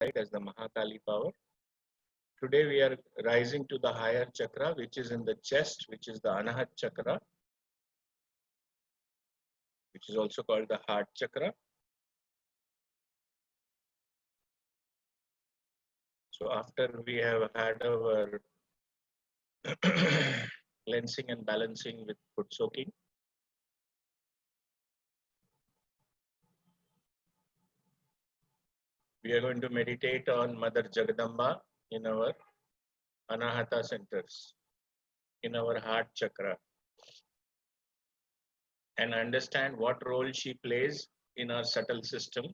as the Mahakali power. Today we are rising to the higher chakra, which is in the chest, which is the Anahat chakra, which is also called the heart chakra. So after we have had our cleansing and balancing with foot soaking, we are going to meditate on Mother Jagadamba in our Anahata centers, in our heart chakra, and understand what role she plays in our subtle system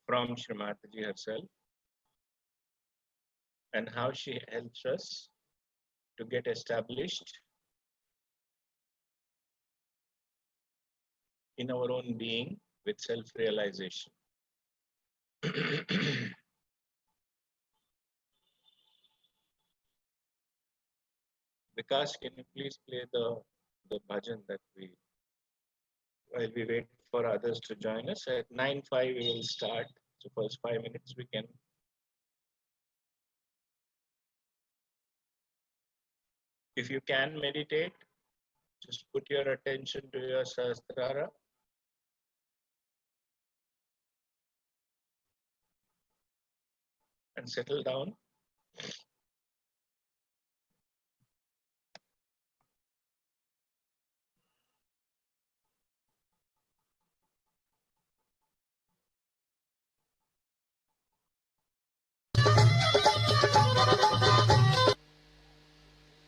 from Shri Mataji herself, and how she helps us to get established in our own being with self-realization. Vikas, can you please play the bhajan that while we wait for others to join us? At 9:05 we will start. So first 5 minutes we can. If you can meditate, just put your attention to your Sahasrara. And settle down.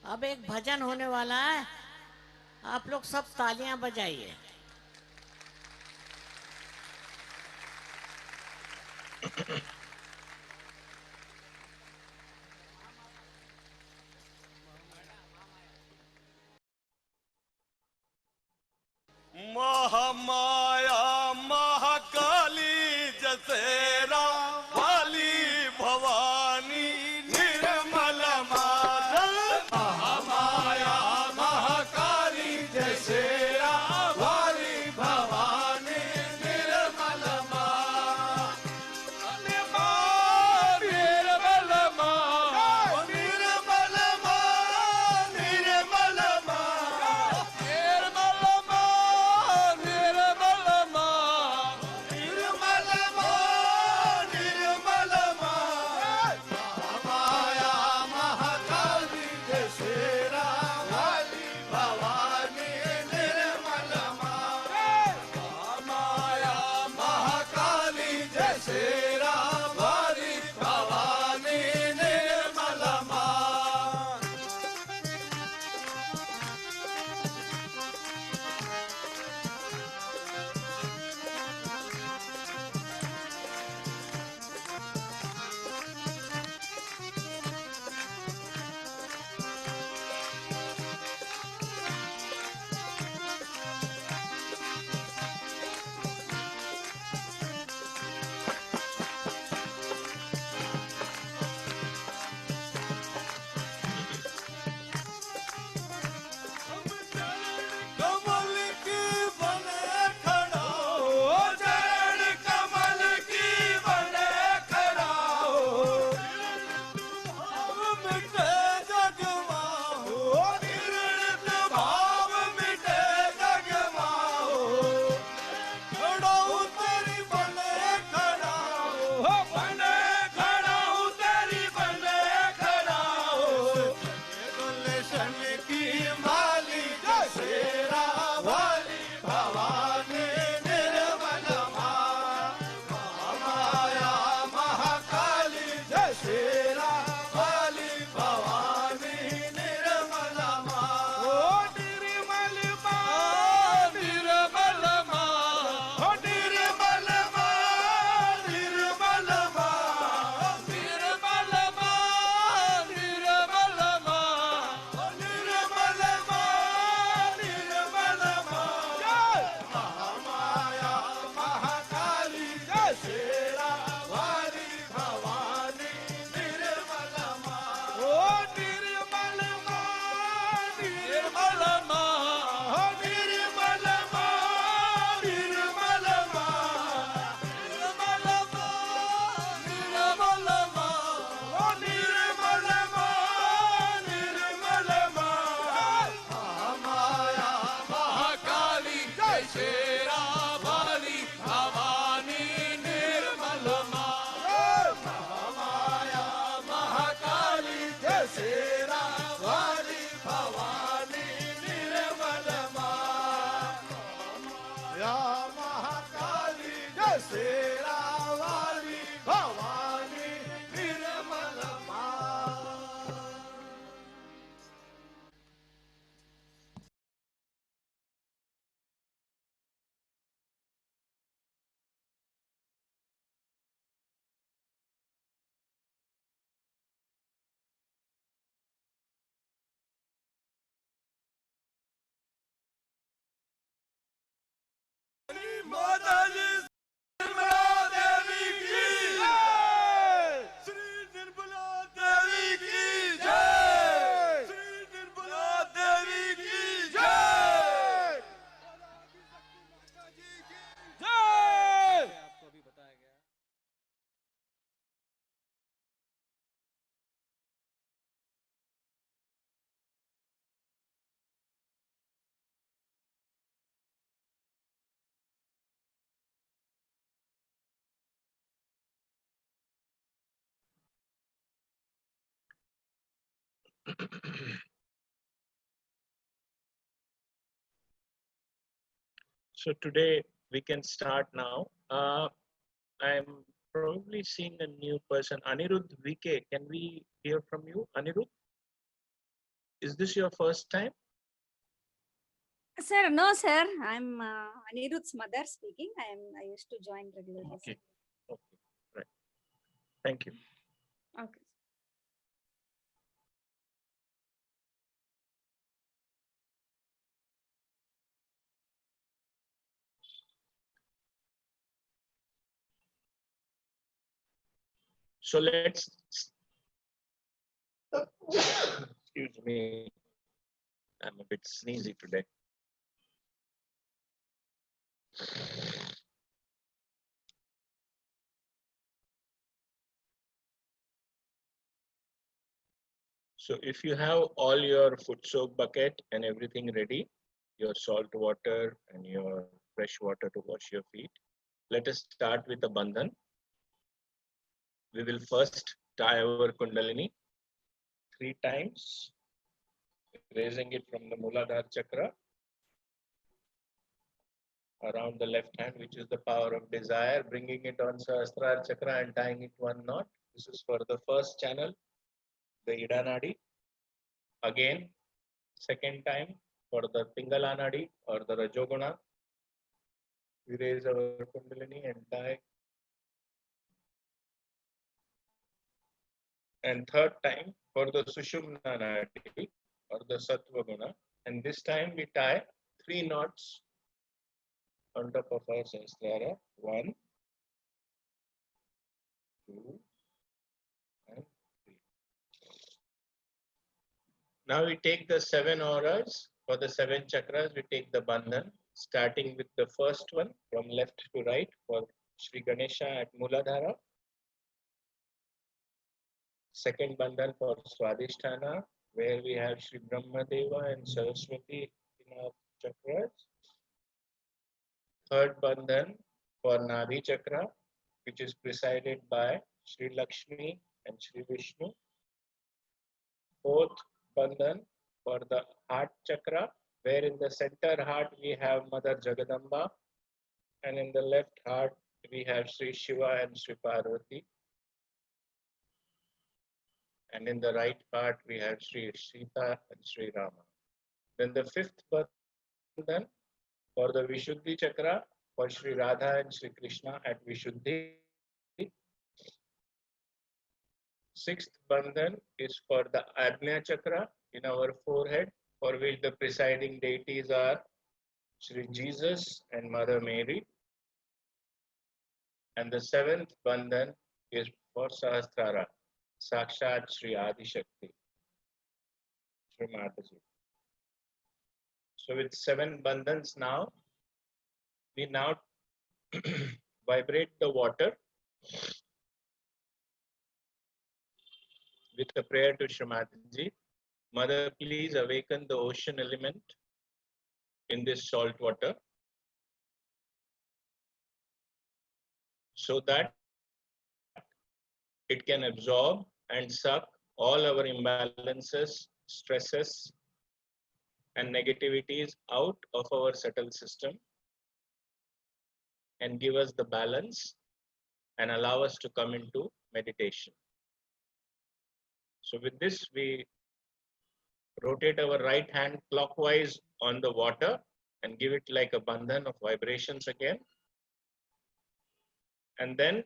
अब एक भजन होने वाला है, आप लोग सब तालियां बजाइए। महामाया महाकाली जसेरा वाली भवानी निर्मल माता। महामाया महाकाली जसेरा वाली भवानी निर्मल माता। निर्मल माता, निर्मल माता, निर्मल माता, निर्मल माता, निर्मल माता, निर्मल माता, दशहरा वाली भवानी निर्मल माँ माता जी निर्मला देवी की जय श्री निर्मला देवी की जय श्री निर्मला देवी की जय माता जी की जय आपको अभी बताया गया So today we can start now. I'm probably seeing a new person. Anirudh VK, can we hear from you? Anirudh, is this your first time? Sir, no, sir. I'm Anirudh's mother speaking. I used to join regularly. Okay. Okay. Right. Thank you. Sir. Okay. So let's, excuse me, I'm a bit sneezy today. So if you have all your foot soak bucket and everything ready, your salt water and your fresh water to wash your feet, let us start with the bandhan. We will first tie our kundalini 3 times, raising it from the Muladhara chakra around the left hand, which is the power of desire, bringing it on Sahasrara chakra and tying it one knot. This is for the first channel, the Ida Nadi. Again, second time for the Pingala Nadi or the Rajoguna. We raise our kundalini and tie. And third time for the Sushumna Nadi or the Sattva Guna. And this time we tie 3 knots on top of our Sahasrara. 1, 2, and 3. Now we take the 7 auras. For the 7 chakras, we take the bandhan, starting with the first one from left to right for Sri Ganesha at Muladhara. Second bandhan for Swadhisthana, where we have Sri Brahmadeva and Saraswati in our chakras. Third bandhan for Nadhi chakra, which is presided by Sri Lakshmi and Sri Vishnu. Fourth bandhan for the heart chakra, where in the center heart we have Mother Jagadamba, and in the left heart we have Sri Shiva and Sri Parvati. And in the right part we have Sri Sita and Sri Rama. Then the fifth bandhan for the Vishuddhi chakra for Sri Radha and Sri Krishna at Vishuddhi. Sixth bandhan is for the Ajna chakra in our forehead, for which the presiding deities are Sri Jesus and Mother Mary. And the seventh bandhan is for Sahasrara, Sakshat Sri Adi Shakti, Sri Mataji. So with 7 bandhans now, we now vibrate the water with a prayer to Shri Mataji. Mother, please awaken the ocean element in this salt water so that it can absorb and suck all our imbalances, stresses, and negativities out of our subtle system and give us the balance and allow us to come into meditation. So with this, we rotate our right hand clockwise on the water and give it like a bandhan of vibrations again. And then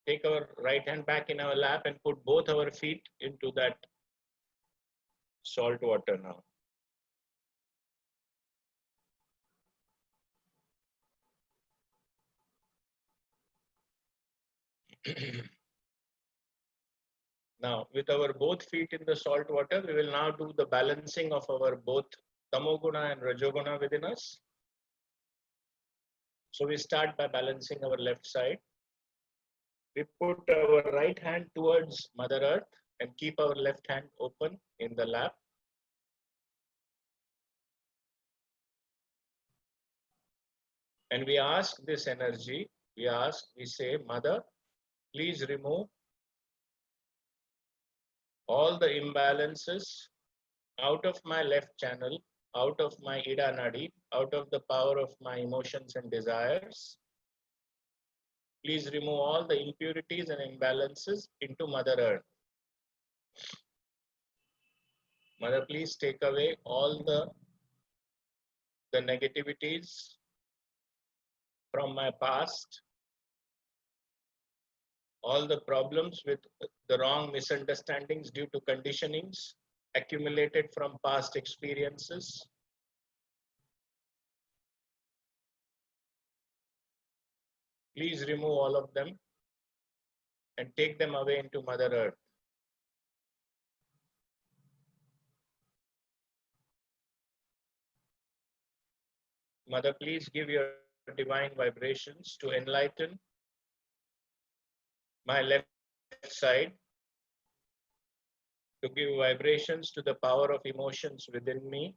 take our right hand back in our lap and put both our feet into that salt water now. Now, with our both feet in the salt water, we will now do the balancing of our both tamoguna and rajoguna within us. So we start by balancing our left side. We put our right hand towards Mother Earth and keep our left hand open in the lap. And we ask this energy, we say, Mother, please remove all the imbalances out of my left channel, out of my Ida Nadi, out of the power of my emotions and desires. Please remove all the impurities and imbalances into Mother Earth. Mother, please take away all the negativities from my past, all the problems with the wrong misunderstandings due to conditionings accumulated from past experiences. Please remove all of them and take them away into Mother Earth. Mother, please give your divine vibrations to enlighten my left side, to give vibrations to the power of emotions within me,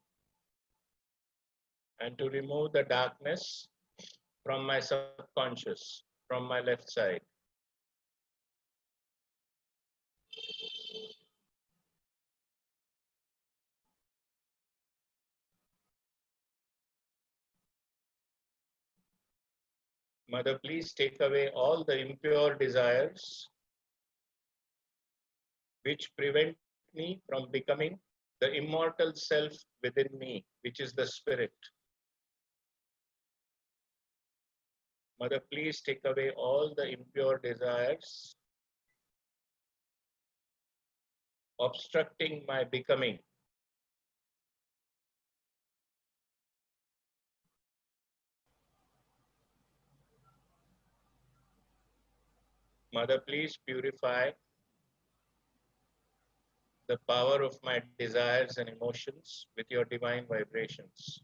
and to remove the darkness from my subconscious, from my left side. Mother, please take away all the impure desires which prevent me from becoming the immortal self within me, which is the spirit. Mother, please take away all the impure desires obstructing my becoming. Mother, please purify the power of my desires and emotions with your divine vibrations.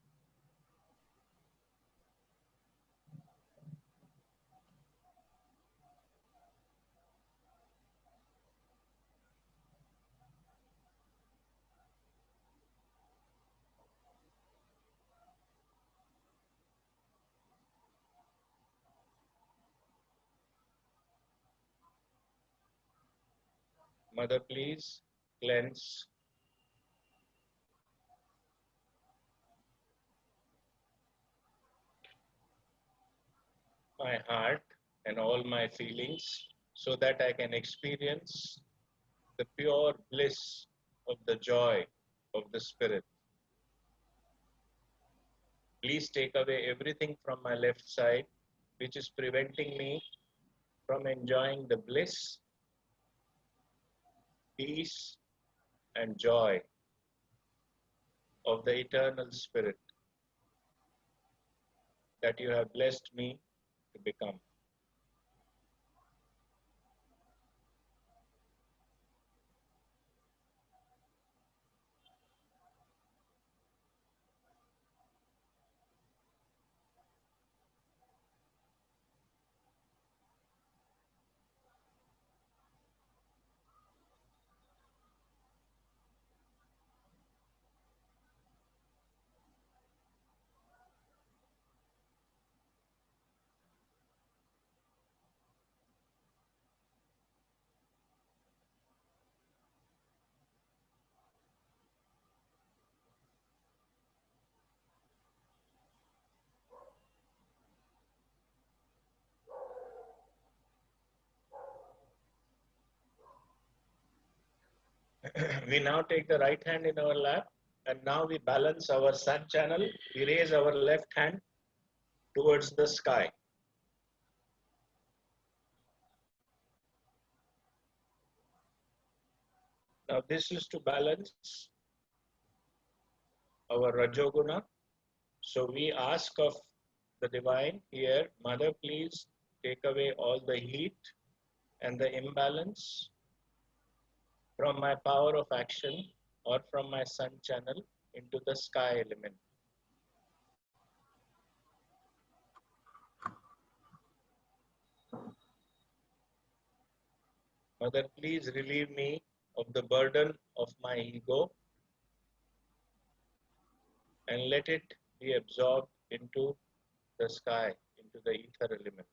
Mother, please cleanse my heart and all my feelings so that I can experience the pure bliss of the joy of the Spirit. Please take away everything from my left side which is preventing me from enjoying the bliss, peace, and joy of the eternal Spirit that you have blessed me to become. We now take the right hand in our lap and now we balance our sun channel. We raise our left hand towards the sky. Now this is to balance our Rajoguna. So we ask of the divine here, Mother, please take away all the heat and the imbalance from my power of action or from my sun channel into the sky element. Mother, please relieve me of the burden of my ego and let it be absorbed into the sky, into the ether element.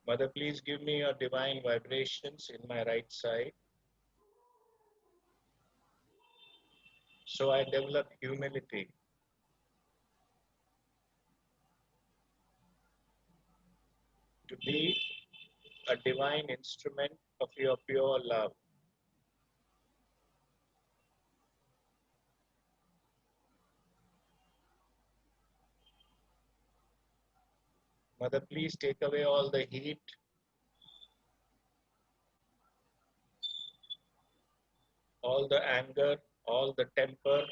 Mother, please give me your divine vibrations in my right side so I develop humility. To be a divine instrument of your pure love. Mother, please take away all the heat, all the anger, all the temper,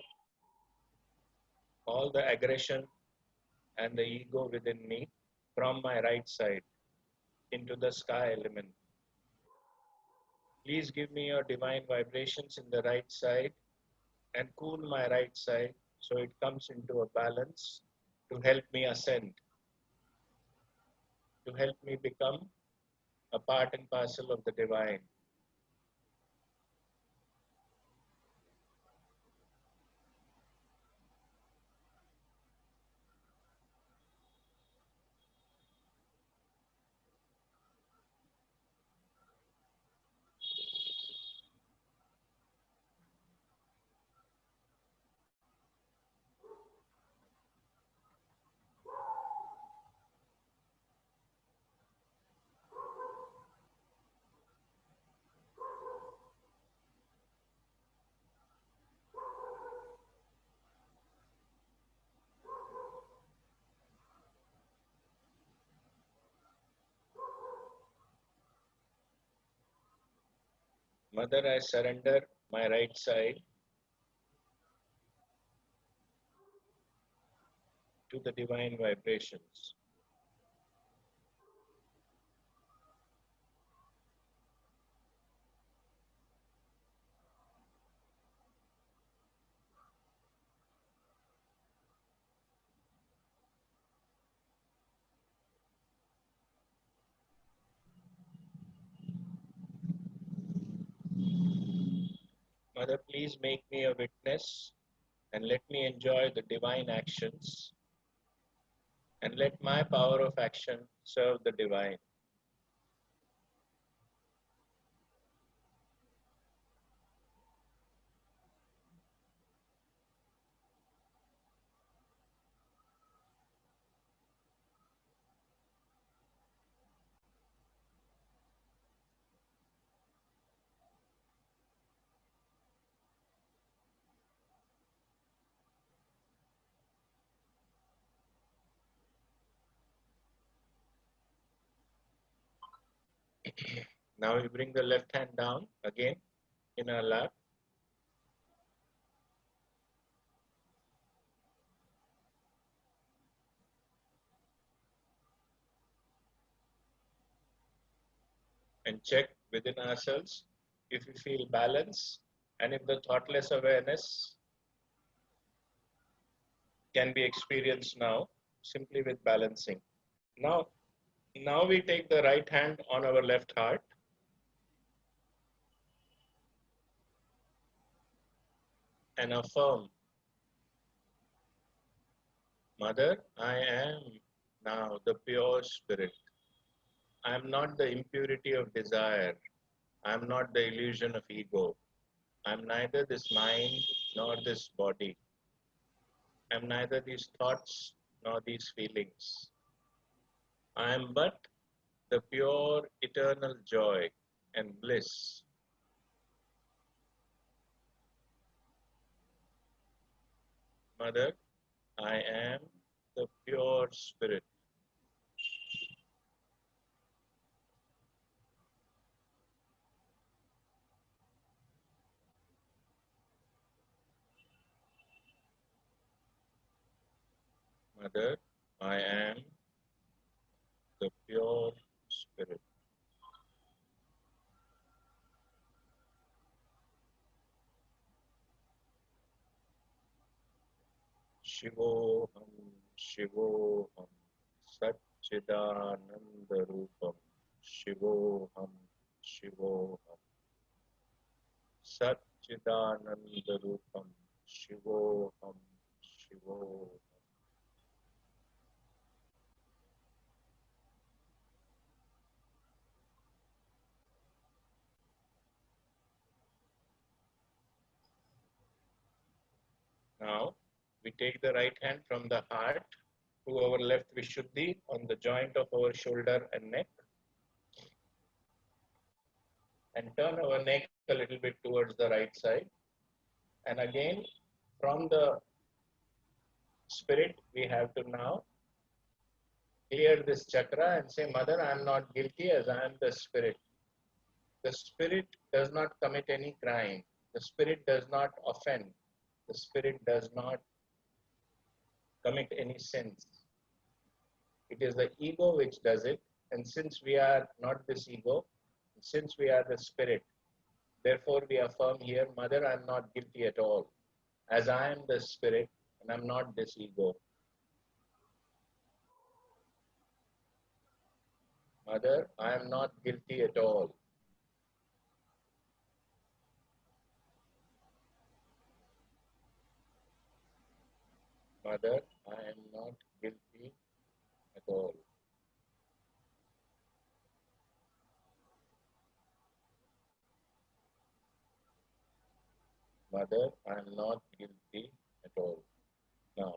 all the aggression and the ego within me from my right side into the sky element. Please give me your divine vibrations in the right side and cool my right side so it comes into a balance to help me ascend, to help me become a part and parcel of the divine. Mother, I surrender my right side to the divine vibrations. Mother, please make me a witness and let me enjoy the divine actions and let my power of action serve the divine. Now we bring the left hand down again in our lap. And check within ourselves if we feel balance and if the thoughtless awareness can be experienced now simply with balancing. Now we take the right hand on our left heart and affirm, Mother, I am now the pure spirit. I am not the impurity of desire. I am not the illusion of ego. I am neither this mind nor this body. I am neither these thoughts nor these feelings. I am but the pure eternal joy and bliss. Mother, I am the pure spirit. Mother, I am the pure spirit. Shivoham, Shivoham, Satchidananda Rupam. Shivoham, Shivoham, Satchidananda Rupam. Shivoham, Shivoham. Now, we take the right hand from the heart to our left Vishuddhi on the joint of our shoulder and neck, and turn our neck a little bit towards the right side. And again, from the spirit, we have to now clear this chakra and say, Mother, I am not guilty as I am the spirit. The spirit does not commit any crime. The spirit does not offend. The spirit does not commit any sins. It is the ego which does it. And since we are not this ego, since we are the spirit, therefore we affirm here, Mother, I am not guilty at all, as I am the spirit and I am not this ego. Mother, I am not guilty at all. Mother, I am not guilty at all. Mother, I am not guilty at all. Now,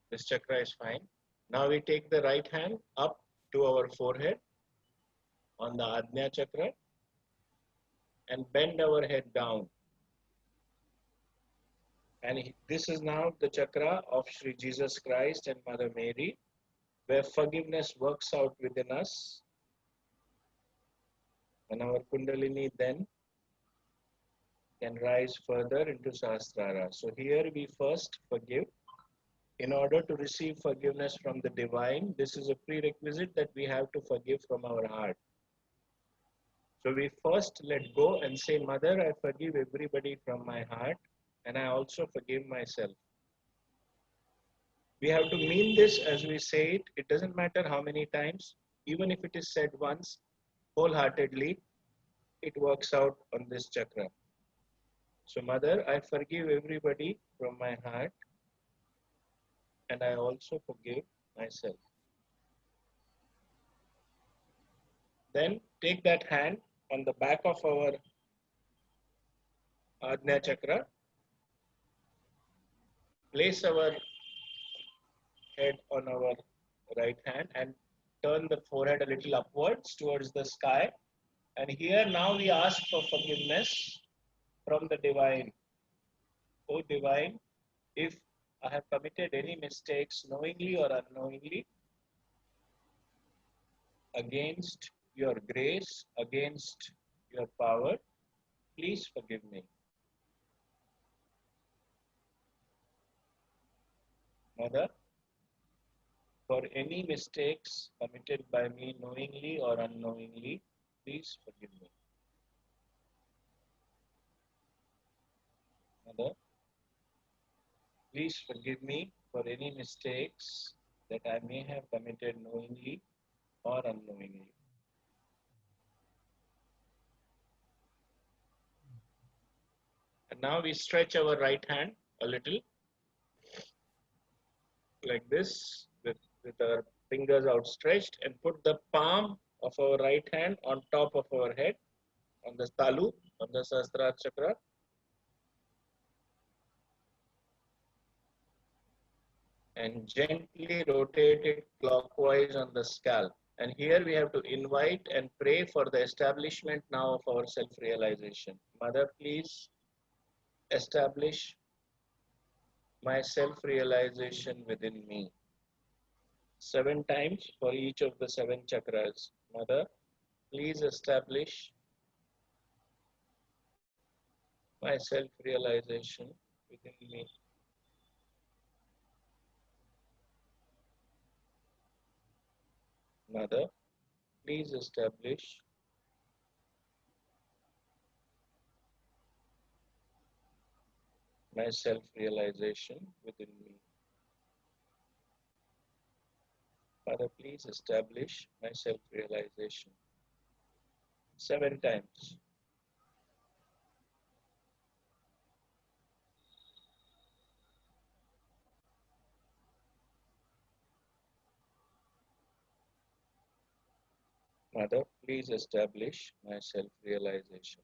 this chakra is fine. Now we take the right hand up to our forehead on the Ajna chakra and bend our head down. And this is now the chakra of Sri Jesus Christ and Mother Mary, where forgiveness works out within us. And our Kundalini then can rise further into Sahasrara. So here we first forgive. In order to receive forgiveness from the divine, this is a prerequisite that we have to forgive from our heart. So we first let go and say, Mother, I forgive everybody from my heart, and I also forgive myself. We have to mean this as we say it. It doesn't matter how many times, even if it is said once, wholeheartedly, it works out on this chakra. So, Mother, I forgive everybody from my heart, and I also forgive myself. Then take that hand on the back of our Ajna chakra, place our head on our right hand and turn the forehead a little upwards towards the sky. And here now we ask for forgiveness from the divine. Oh divine, if I have committed any mistakes knowingly or unknowingly against your grace, against your power, please forgive me. Mother, for any mistakes committed by me knowingly or unknowingly, please forgive me. Mother, please forgive me for any mistakes that I may have committed knowingly or unknowingly. And now we stretch our right hand a little like this with our fingers outstretched and put the palm of our right hand on top of our head on the talu, on the Sahasrara chakra. And gently rotate it clockwise on the scalp. And here we have to invite and pray for the establishment now of our self-realization. Mother, please establish my self-realization within me. 7 times for each of the 7 chakras. Mother, please establish my self-realization within me. Mother, please establish my self-realization within me. Father, please establish my self-realization. 7 times. Mother, please establish my self-realization.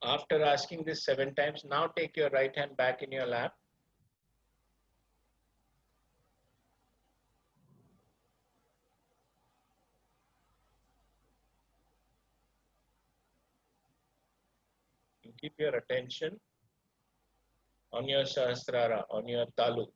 After asking this 7 times, now take your right hand back in your lap. And keep your attention on your Sahasrara, on your Talu.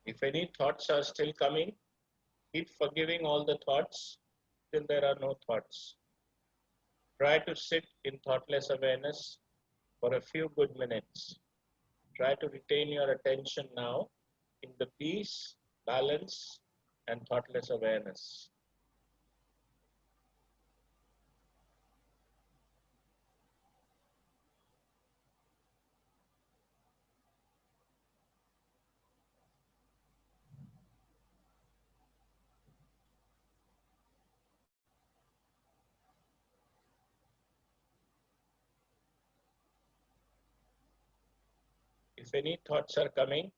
If any thoughts are still coming, keep forgiving all the thoughts till there are no thoughts. Try to sit in thoughtless awareness for a few good minutes. Try to retain your attention now in the peace, balance, and thoughtless awareness. If any thoughts are coming,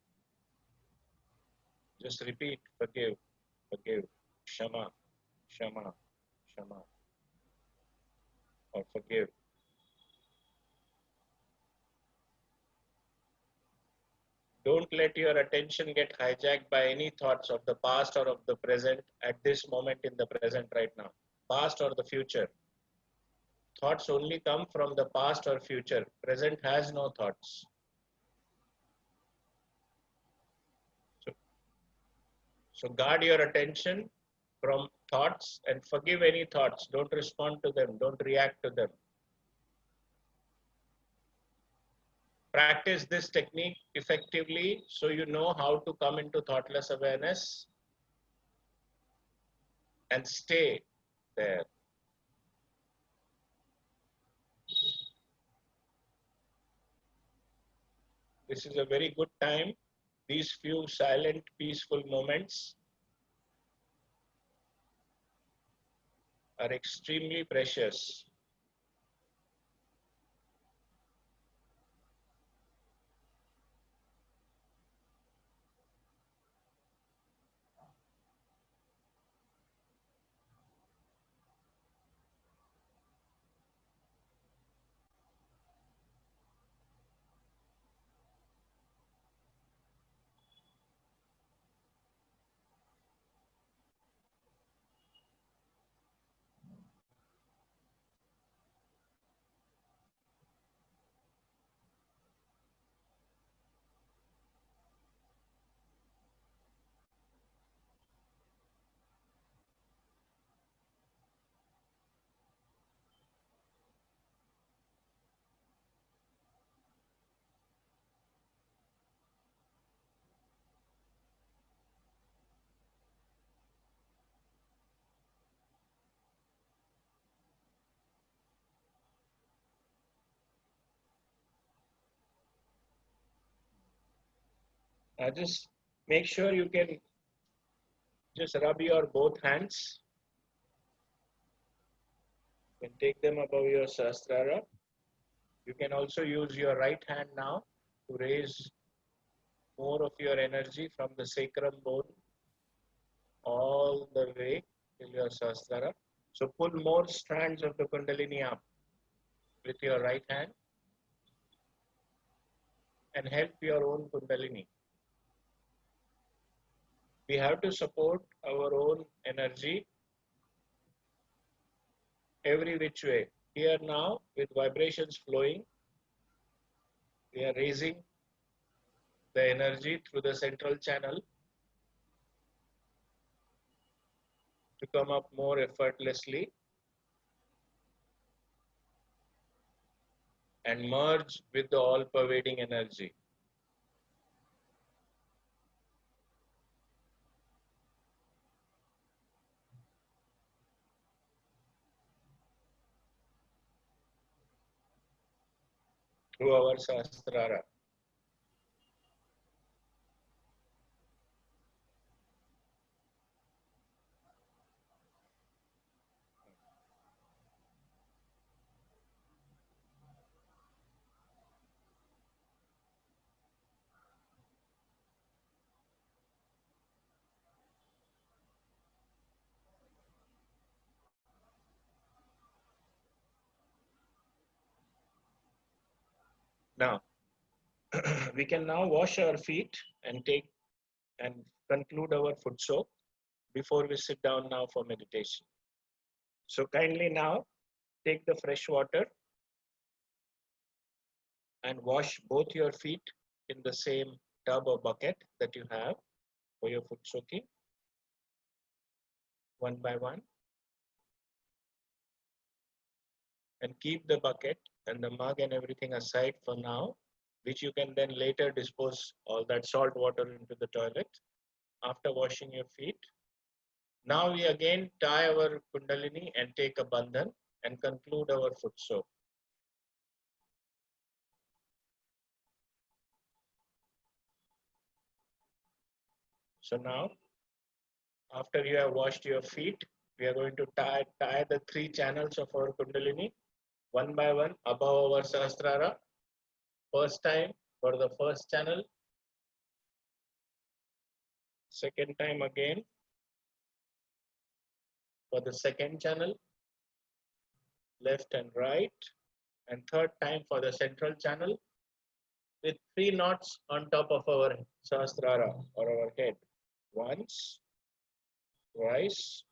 just repeat, forgive, forgive, Shama, Shama, Shama, or forgive. Don't let your attention get hijacked by any thoughts of the past or of the present at this moment in the present right now. Past or the future. Thoughts only come from the past or future. Present has no thoughts. So guard your attention from thoughts and forgive any thoughts. Don't respond to them. Don't react to them. Practice this technique effectively so you know how to come into thoughtless awareness and stay there. This is a very good time. These few silent, peaceful moments are extremely precious. Now just make sure you can just rub your both hands. You can take them above your Sahasrara. You can also use your right hand now to raise more of your energy from the sacrum bone all the way till your Sahasrara. So pull more strands of the Kundalini up with your right hand and help your own Kundalini. We have to support our own energy every which way. Here now, with vibrations flowing, we are raising the energy through the central channel to come up more effortlessly and merge with the all-pervading energy. Through our Sahasrara. Now, we can now wash our feet and take and conclude our foot soak before we sit down now for meditation. So kindly now take the fresh water and wash both your feet in the same tub or bucket that you have for your foot soaking, one by one. And keep the bucket and the mug and everything aside for now, which you can then later dispose all that salt water into the toilet after washing your feet. Now we again tie our Kundalini and take a bandhan and conclude our foot soak. So now, after you have washed your feet, we are going to tie the 3 channels of our Kundalini one by one above our Sahasrara. First time for the first channel, second time again for the second channel, left and right, and third time for the central channel with 3 knots on top of our Sahasrara or our head. Once, twice,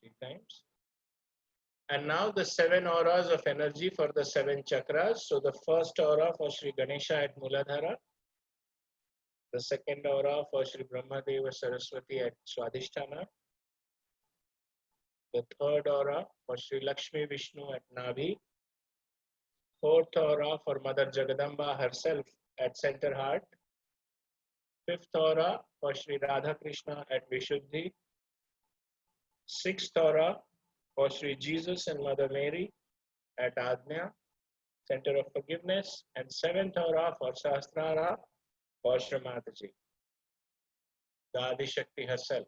3 times. And now the 7 auras of energy for the 7 chakras. So the first aura for Sri Ganesha at Muladhara, the second aura for Sri Brahmadeva Saraswati at Swadhisthana, the third aura for Sri Lakshmi Vishnu at Nabhi, fourth aura for Mother Jagadamba herself at Center Heart, fifth aura for Sri Radha Krishna at Vishuddhi, sixth aura for Sri Jesus and Mother Mary at Ajna, Center of Forgiveness, and seventh aura for Sahasrara for Shri Mataji, the Adi Shakti herself.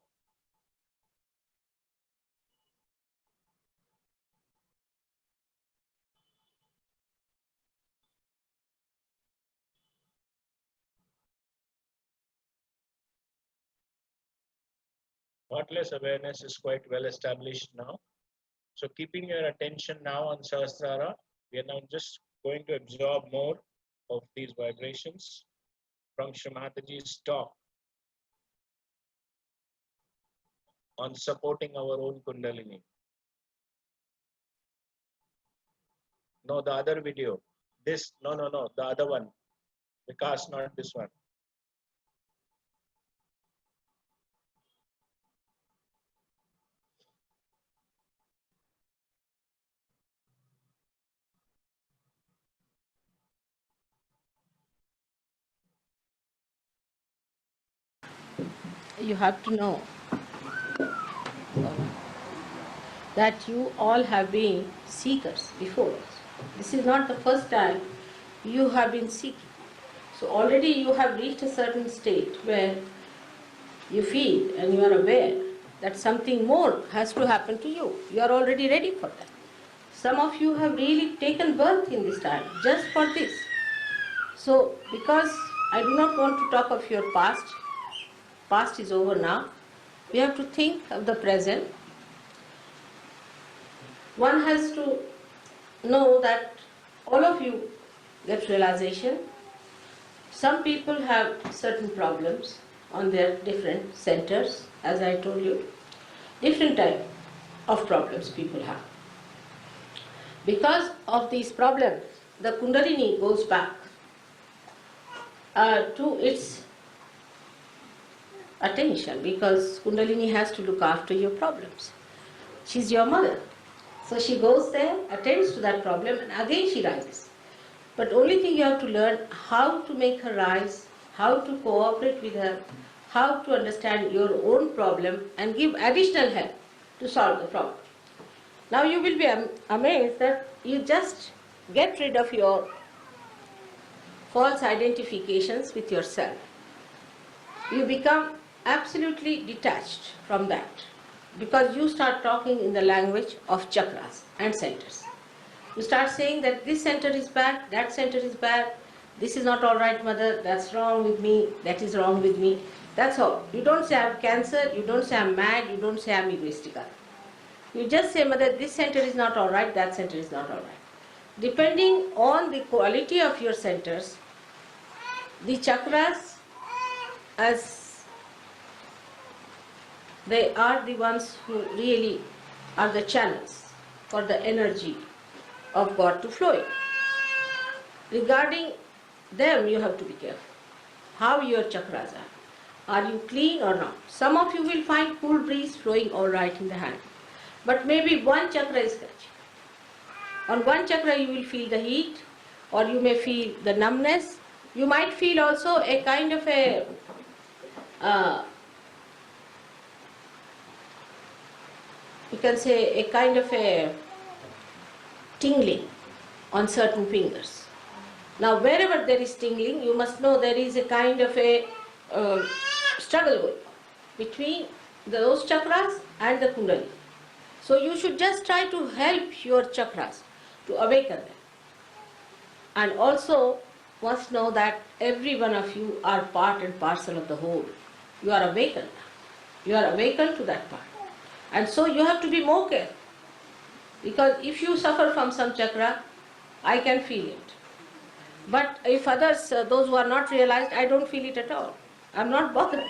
Thoughtless awareness is quite well established now. So keeping your attention now on Sahasrara, we are now just going to absorb more of these vibrations from Shri Mataji's talk on supporting our own Kundalini. No, the other video. This, no, the other one. Vikas, not this one. You have to know that you all have been seekers before. This is not the first time you have been seeking. So already you have reached a certain state where you feel and you are aware that something more has to happen to you. You are already ready for that. Some of you have really taken birth in this time just for this. So, because I do not want to talk of your past is over now, we have to think of the present. One has to know that all of you get realization. Some people have certain problems on their different centers, as I told you. Different type of problems people have. Because of these problems, the Kundalini goes back to its attention, because Kundalini has to look after your problems. She's your mother. So she goes there, attends to that problem, and again she rises. But only thing you have to learn how to make her rise, how to cooperate with her, how to understand your own problem and give additional help to solve the problem. Now you will be amazed that you just get rid of your false identifications with yourself. You become absolutely detached from that, because you start talking in the language of chakras and centers. You start saying that this center is bad, that center is bad, this is not all right, mother, that's wrong with me, that is wrong with me. That's all. You don't say I'm cancer, you don't say I'm mad, you don't say I'm egoistical. You just say, mother, this center is not all right, that center is not all right. Depending on the quality of your centers, the chakras, as they are the ones who really are the channels for the energy of God to flow in. Regarding them, you have to be careful. How your chakras are. Are you clean or not? Some of you will find cool breeze flowing all right in the hand. But maybe one chakra is scratchy. On one chakra you will feel the heat, or you may feel the numbness. You might feel also a kind of a you can say a kind of a tingling on certain fingers. Now wherever there is tingling, you must know there is a kind of a struggle going on between those chakras and the Kundalini. So you should just try to help your chakras to awaken them. And also must know that every one of you are part and parcel of the whole. You are awakened. You are awakened to that part. And so you have to be more careful. Because if you suffer from some chakra, I can feel it. But if others, those who are not realized, I don't feel it at all. I'm not bothered.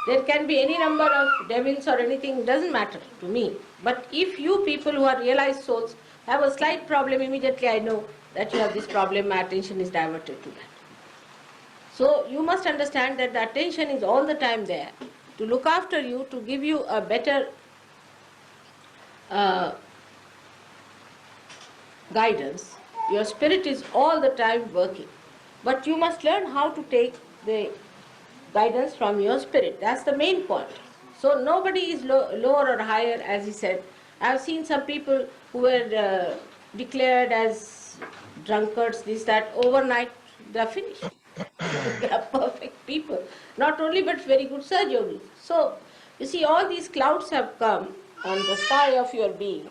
There can be any number of devils or anything, doesn't matter to me. But if you people who are realized souls have a slight problem, immediately I know that you have this problem, my attention is diverted to that. So you must understand that the attention is all the time there to look after you, to give you a better guidance. Your spirit is all the time working. But you must learn how to take the guidance from your spirit. That's the main point. So nobody is lower or higher, as he said. I've seen some people who were declared as drunkards, this, that, overnight they're finished. They are perfect people. Not only but very good surgeons. So, you see, all these clouds have come on the sky of your being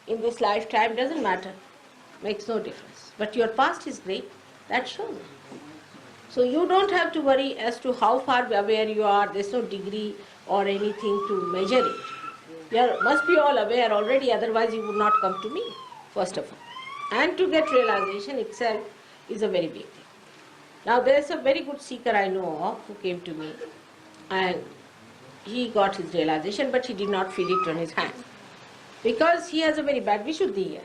in this lifetime, doesn't matter. Makes no difference. But your past is great, that's shown. So you don't have to worry as to how far aware you are. There's no degree or anything to measure it. You must be all aware already, otherwise you would not come to me, first of all. And to get realization itself is a very big thing. Now there is a very good seeker I know of who came to me, and he got his realization, but he did not feel it on his hand. Because he has a very bad Vishuddhi here.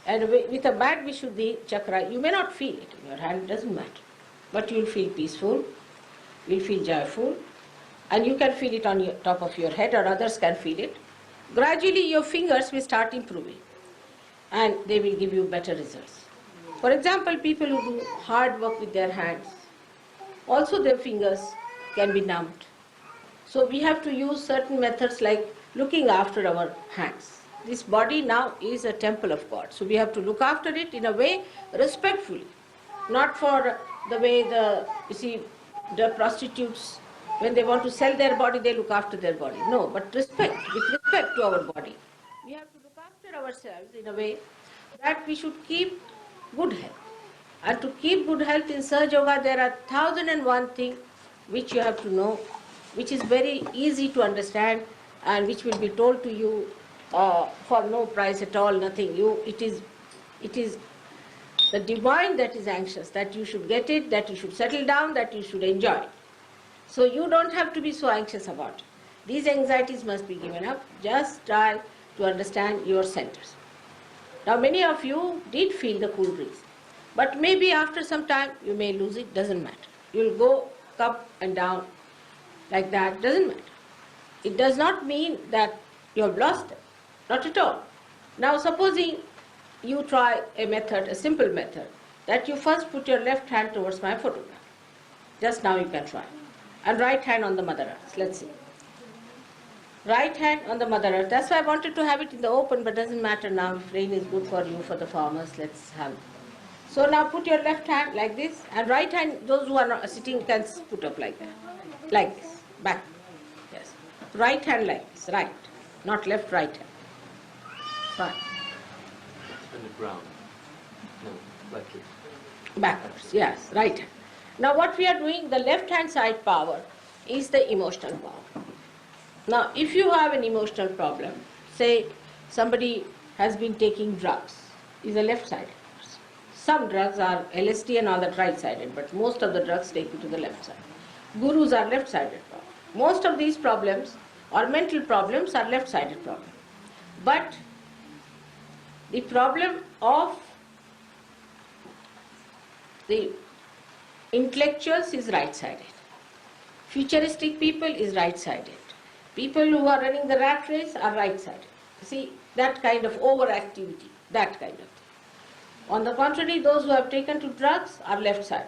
And with a bad Vishuddhi chakra, you may not feel it in your hand, doesn't matter. But you will feel peaceful, you will feel joyful, and you can feel it on your top of your head, or others can feel it. Gradually your fingers will start improving, and they will give you better results. For example, people who do hard work with their hands, also their fingers can be numbed. So we have to use certain methods like looking after our hands. This body now is a temple of God. So we have to look after it in a way respectfully. Not for the way you see, the prostitutes, when they want to sell their body, they look after their body. No, but with respect to our body. We have to look after ourselves in a way that we should keep good health. And to keep good health in Sahaja Yoga, there are 1001 things which you have to know, which is very easy to understand and which will be told to you for no price at all, nothing. It is the divine that is anxious, that you should get it, that you should settle down, that you should enjoy it. So you don't have to be so anxious about it. These anxieties must be given up. Just try to understand your centers. Now many of you did feel the cool breeze, but maybe after some time you may lose it, doesn't matter. You'll go up and down like that, doesn't matter. It does not mean that you have lost them, not at all. Now supposing you try a method, a simple method, that you first put your left hand towards my photograph. Just now you can try. And right hand on the Mother Earth. Let's see. Right hand on the Mother Earth. That's why I wanted to have it in the open, but doesn't matter now. If rain is good for you, for the farmers, let's have it. So now put your left hand like this, and right hand, those who are not sitting can put up like that. Like this. Back. Yes. Right hand like this. Right. Not left, right hand. Fine. On the ground. No, like this. Backwards, yes, right hand. Now what we are doing, the left hand side power is the emotional power. Now if you have an emotional problem, say somebody has been taking drugs, is a left-sided person. Some drugs are LSD and all that right-sided, but most of the drugs take you to the left side. Gurus are left-sided problems. Most of these problems or mental problems are left-sided problems. But the problem of the intellectuals is right-sided. Futuristic people is right-sided. People who are running the rat race are right-sided. See, that kind of overactivity, that kind of thing. On the contrary, those who have taken to drugs are left-sided.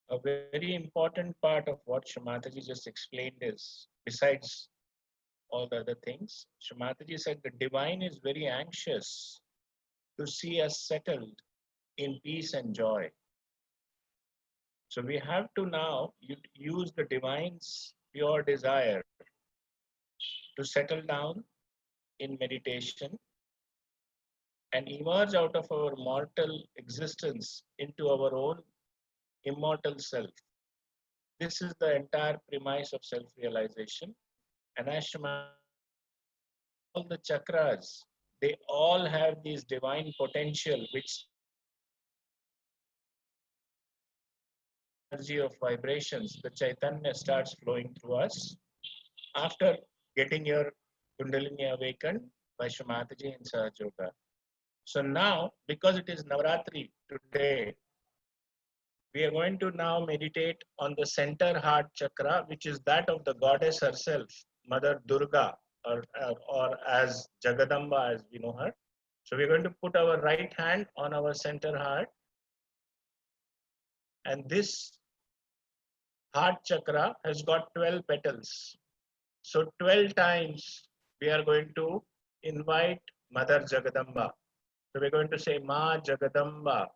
A very important part of what Shamataji just explained is, besides all the other things, Shamataji said the divine is very anxious to see us settled in peace and joy. So we have to now use the divine's pure desire to settle down in meditation and emerge out of our mortal existence into our own immortal self. This is the entire premise of self-realization. And as Shama, all the chakras, they all have these divine potential, which energy of vibrations, the Chaitanya starts flowing through us after getting your Kundalini awakened by Shamataji in Sahaja Yoga. So now, because it is Navratri today, we are going to now meditate on the center heart chakra, which is that of the goddess herself, Mother Durga, or as Jagadamba as we know her. So we're going to put our right hand on our center heart. And this heart chakra has got 12 petals. So 12 times we are going to invite Mother Jagadamba. So we're going to say Ma Jagadamba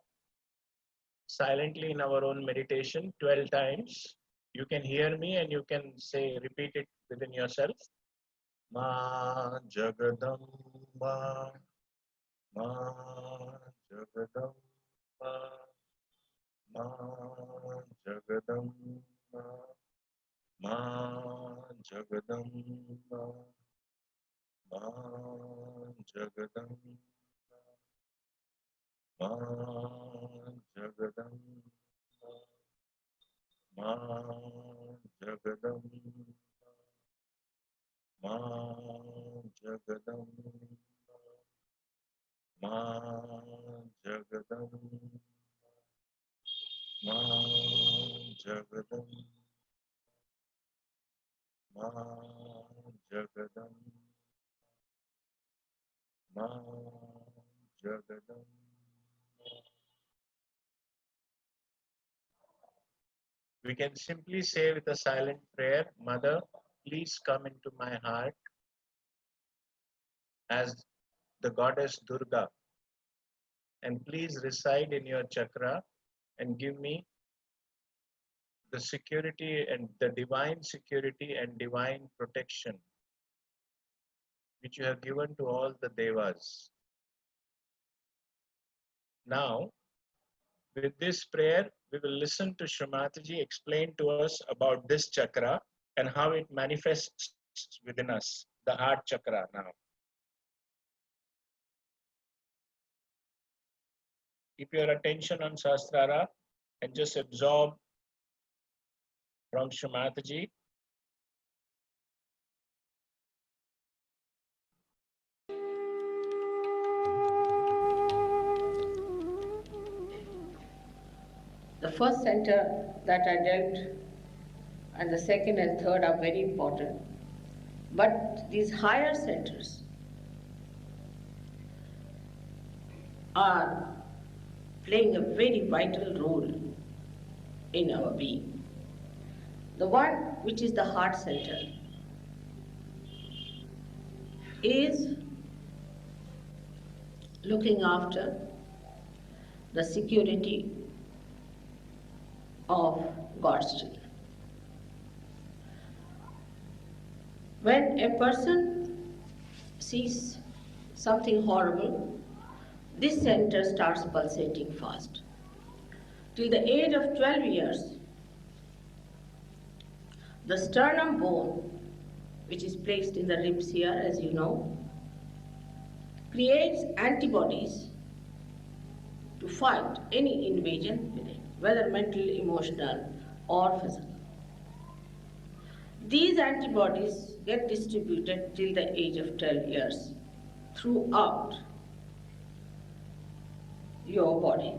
silently in our own meditation 12 times. You can hear me and you can say, repeat it within yourself. Ma Jagadamba, Ma Jagadamba, Ma Jagadamba, Ma Jagadamba, Ma Jagadamba, Ma Jagadamba, Ma Jagadamba, Ma Jagadamba, Ma Jagadamba, Ma Jagadamba, Ma Jagadamba, Ma Jagadamba. We can simply say with a silent prayer, Mother, please come into my heart as the goddess Durga, and please reside in your chakra and give me the security and the divine security and divine protection which you have given to all the devas. Now, with this prayer, we will listen to Shrimati explain to us about this chakra and how it manifests within us, the heart chakra now. Keep your attention on Sahasrara and just absorb from Shrimati. The first center that I dealt and the second and third are very important. But these higher centers are playing a very vital role in our being. The one which is the heart center is looking after the security of God's children. When a person sees something horrible, this center starts pulsating fast. Till the age of 12 years, the sternum bone, which is placed in the ribs here, as you know, creates antibodies to fight any invasion within, whether mental, emotional, or physical. These antibodies get distributed till the age of 12 years throughout your body.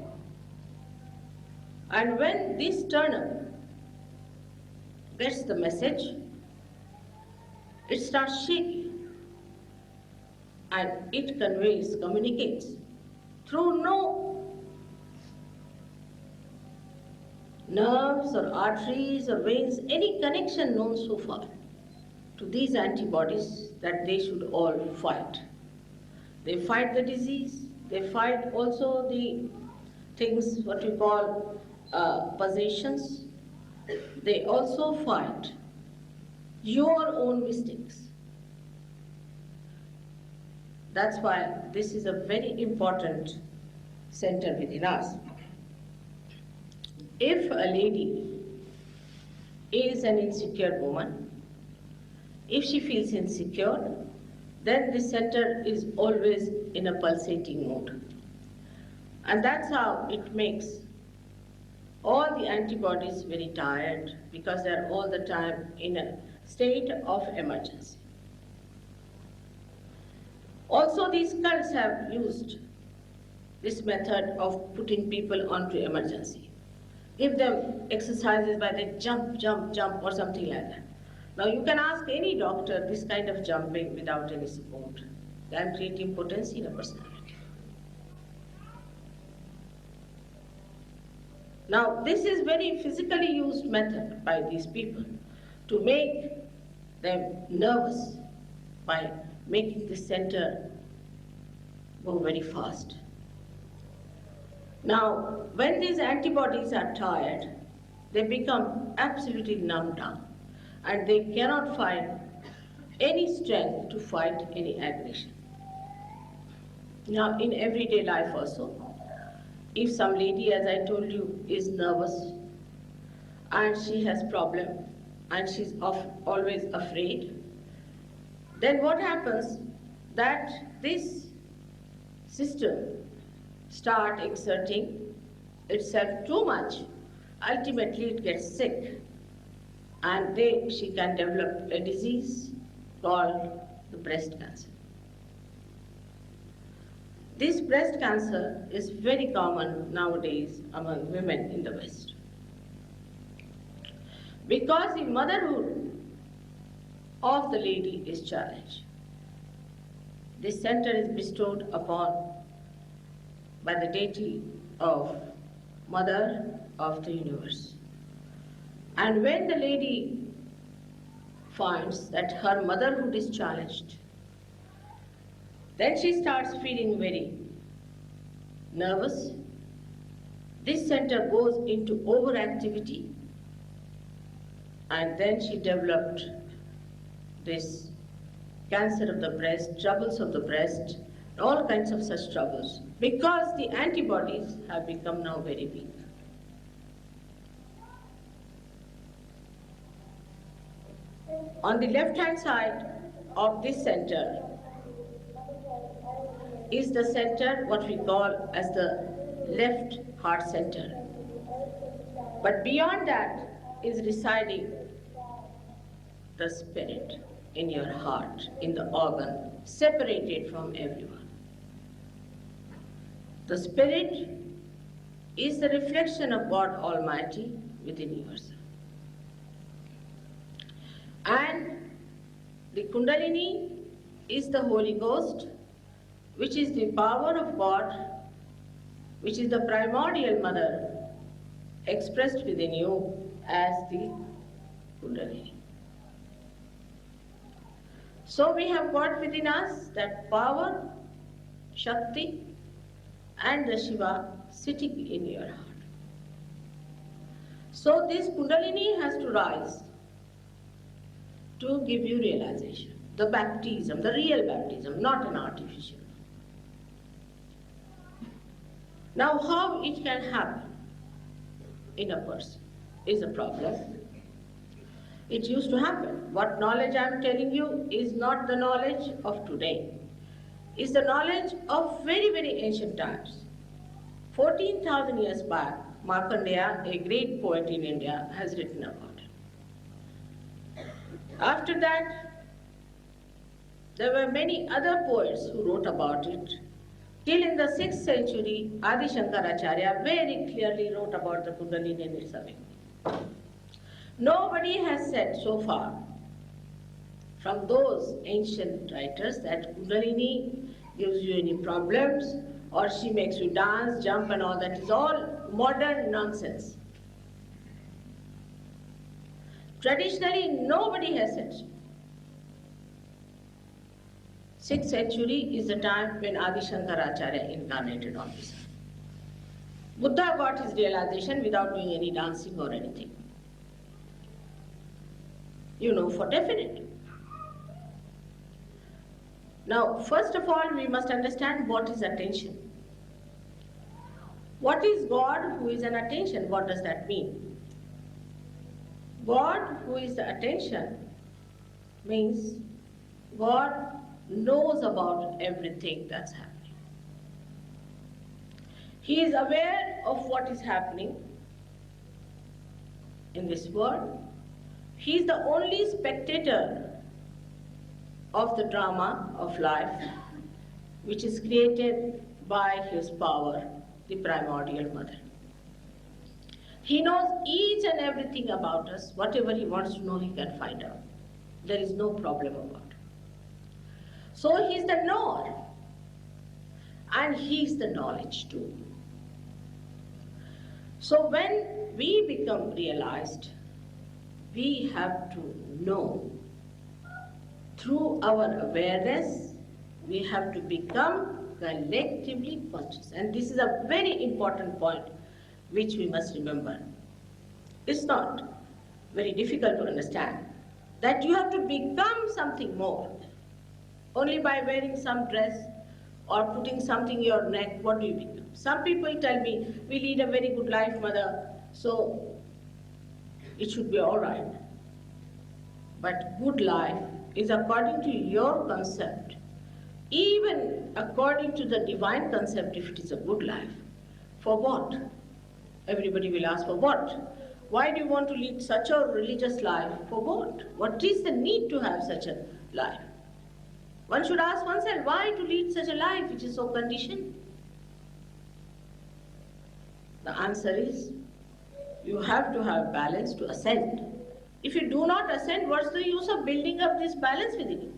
And when this sternum gets the message, it starts shaking and it conveys, communicates through no nerves or arteries or veins, any connection known so far to these antibodies that they should all fight. They fight the disease, they fight also the things what we call possessions. They also fight your own mistakes. That's why this is a very important center within us. If a lady is an insecure woman, if she feels insecure, then this center is always in a pulsating mode. And that's how it makes all the antibodies very tired, because they're all the time in a state of emergency. Also, these cults have used this method of putting people onto emergency. Give them exercises by the jump, jump, jump, or something like that. Now you can ask any doctor this kind of jumping without any support. They are creating potency in a personality. Now this is very physically used method by these people to make them nervous by making the center go very fast. Now, when these antibodies are tired, they become absolutely numbed down and they cannot find any strength to fight any aggression. Now, in everyday life also, if some lady, as I told you, is nervous and she has problem and she's always afraid, then what happens that this system start exerting itself too much, ultimately it gets sick and she can develop a disease called the breast cancer. This breast cancer is very common nowadays among women in the West. Because the motherhood of the lady is challenged. This center is bestowed upon by the deity of Mother of the Universe. And when the lady finds that her motherhood is challenged, then she starts feeling very nervous. This center goes into overactivity And then she developed this cancer of the breast, troubles of the breast, all kinds of such troubles, because the antibodies have become now very weak. On the left-hand side of this center is the center, what we call as the left heart center. But beyond that is residing the spirit in your heart, in the organ, separated from everyone. The spirit is the reflection of God Almighty within yourself. And the Kundalini is the Holy Ghost, which is the power of God, which is the primordial mother expressed within you as the Kundalini. So we have got within us that power, Shakti, and the Shiva sitting in your heart. So this Kundalini has to rise to give you realization, the baptism, the real baptism, not an artificial. Now how it can happen in a person is a problem. It used to happen. What knowledge I am telling you is not the knowledge of today. It's the knowledge of very, very ancient times. 14,000 years back, Markandeya, a great poet in India, has written about it. After that, there were many other poets who wrote about it. Till in the 6th century, Adi Shankaracharya very clearly wrote about the Kundalini Nirsavikni. Nobody has said so far from those ancient writers that Kundalini gives you any problems or she makes you dance, jump and all that is all modern nonsense. Traditionally, nobody has said so. 6th century is the time when Adi Shankaracharya incarnated on this earth. Buddha got his realization without doing any dancing or anything. You know for definite. Now, first of all, we must understand what is attention. What is God who is an attention? What does that mean? God who is the attention means God knows about everything that's happening. He is aware of what is happening in this world. He is the only spectator of the drama of life, which is created by his power, the primordial mother. He knows each and everything about us. Whatever he wants to know, he can find out. There is no problem about it. So he is the knower, and he is the knowledge too. So when we become realized, we have to know. Through our awareness, we have to become collectively conscious. And this is a very important point which we must remember. It's not very difficult to understand that you have to become something more. Only by wearing some dress or putting something in your neck, what do you become? Some people tell me, we lead a very good life, mother, so it should be all right. But good life is according to your concept. Even according to the divine concept, if it is a good life, for what? Everybody will ask, for what? Why do you want to lead such a religious life? For what? What is the need to have such a life? One should ask oneself, why to lead such a life which is so conditioned? The answer is, you have to have balance to ascend. If you do not ascend, what's the use of building up this balance within you?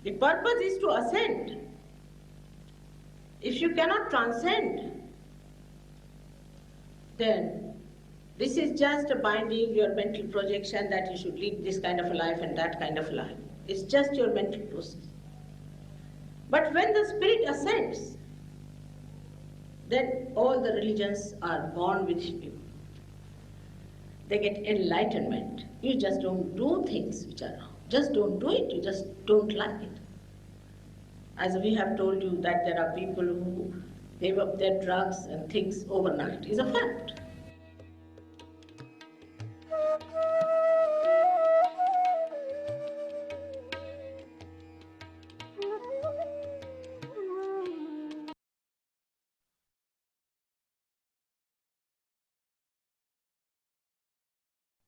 The purpose is to ascend. If you cannot transcend, then this is just a binding your mental projection that you should lead this kind of a life and that kind of a life. It's just your mental process. But when the spirit ascends, then all the religions are born within you. they get enlightenment. You just don't do things which are wrong. Just don't do it. You just don't like it. As we have told you that there are people who gave up their drugs and things overnight is a fact.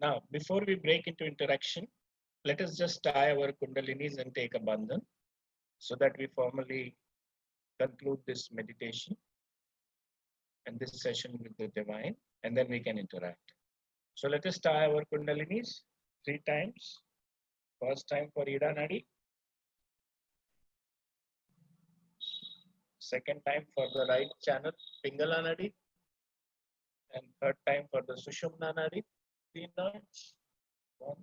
Now, before we break into interaction, let us just tie our kundalinis and take a bandhan so that we formally conclude this meditation and this session with the divine, and then we can interact. So let us tie our kundalinis 3 times. First time for Ida Nadi. Second time for the right channel, Pingala Nadi. And third time for the Sushumna Nadi. 3 knots. 1.